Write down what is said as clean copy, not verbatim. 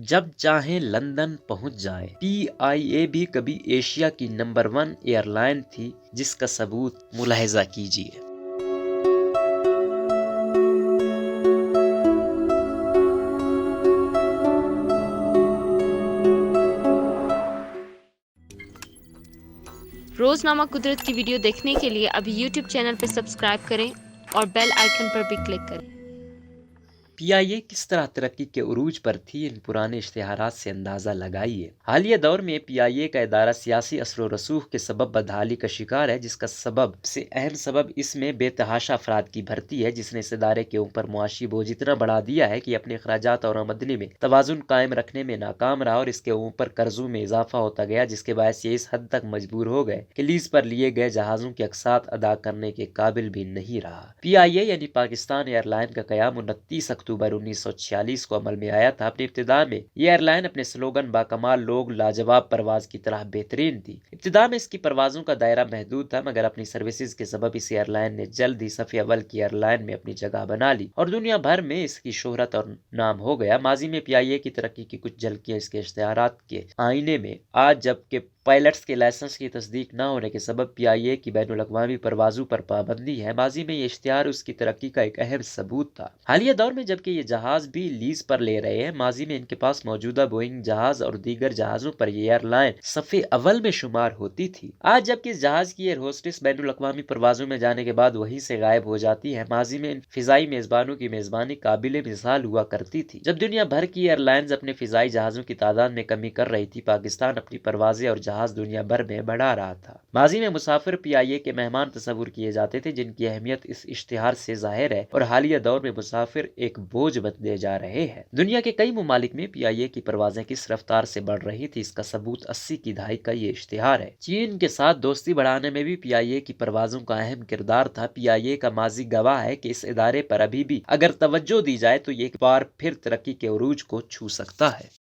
جب چاہیں لندن پہنچ جائیں۔ PIA بھی کبھی ایشیا کی نمبر 1 ایئر لائن تھی، جس کا ثبوت ملاحظہ کیجیے۔ روزنامہ قدرت کی ویڈیو دیکھنے کے لیے ابھی یوٹیوب چینل پر سبسکرائب کریں اور بیل آئیکن پر بھی کلک کریں۔ PIA کس طرح ترقی کے عروج پر تھی، ان پرانے اشتہارات سے اندازہ لگائیے۔ حالیہ دور میں PIA کا ادارہ سیاسی اثر و رسوخ کے سبب بدحالی کا شکار ہے، جس کا سبب سے اہم سبب اس میں بے تحاشا افراد کی بھرتی ہے، جس نے اس ادارے کے اوپر معاشی بوجھ اتنا بڑھا دیا ہے کہ اپنے اخراجات اور آمدنی میں توازن قائم رکھنے میں ناکام رہا، اور اس کے اوپر قرضوں میں اضافہ ہوتا گیا، جس کے باعث یہ اس حد تک مجبور ہو گئے کہ لیز پر لیے گئے جہازوں کی اقساط ادا کرنے کے قابل بھی نہیں رہا۔ PIA یعنی پاکستان ایئر لائن کا قیام 29 اکتوبر 1946 کو عمل میں آیا تھا۔ اپنی ابتدا میں یہ ایئر لائن اپنے سلوگن باکمال لوگ لاجواب پرواز کی طرح بہترین تھی۔ ابتدا میں اس کی پروازوں کا دائرہ محدود تھا، مگر اپنی سروسز کے سبب اس ایئر لائن نے جلد ہی صف اول کی ایئر لائن میں اپنی جگہ بنا لی اور دنیا بھر میں اس کی شہرت اور نام ہو گیا۔ ماضی میں PIA کی ترقی کی کچھ جھلکیاں اس کے اشتہارات کے آئینے میں آج جبکہ پائلٹس کے لائسنس کی تصدیق نہ ہونے کے سبب PIA کی بین الاقوامی پروازوں پر پابندی ہے۔ ماضی میں یہ اشتہار اس کی ترقی کا ایک اہم ثبوت تھا۔ حالیہ دور میں جبکہ یہ جہاز بھی لیز پر لے رہے ہیں، ماضی میں ان کے پاس موجودہ بوئنگ جہاز اور دیگر جہازوں پر یہ ایئر لائن صف اول میں شمار ہوتی تھی۔ آج جبکہ اس جہاز کی ایئر ہوسٹس بین الاقوامی پروازوں میں جانے کے بعد وہیں سے غائب ہو جاتی ہے، ماضی میں ان فضائی میزبانوں کی میزبانی قابل مثال ہوا کرتی تھی۔ جب دنیا بھر کی ایئر لائنز اپنے فضائی جہازوں کی تعداد میں کمی کر رہی تھی، پاکستان اپنی پروازیں اور جہاز دنیا بھر میں بڑھا رہا تھا۔ ماضی میں مسافر PIA کے مہمان تصور کیے جاتے تھے، جن کی اہمیت اس اشتہار سے ظاہر ہے، اور حالیہ دور میں مسافر ایک بوجھ بنتے جا رہے ہیں۔ دنیا کے کئی ممالک میں PIA کی پروازیں کس رفتار سے بڑھ رہی تھی، اس کا ثبوت 80 کی دہائی کا یہ اشتہار ہے۔ چین کے ساتھ دوستی بڑھانے میں بھی PIA کی پروازوں کا اہم کردار تھا۔ PIA کا ماضی گواہ ہے کہ اس ادارے پر ابھی بھی اگر توجہ دی جائے تو یہ ایک بار پھر ترقی کے عروج کو چھو سکتا ہے۔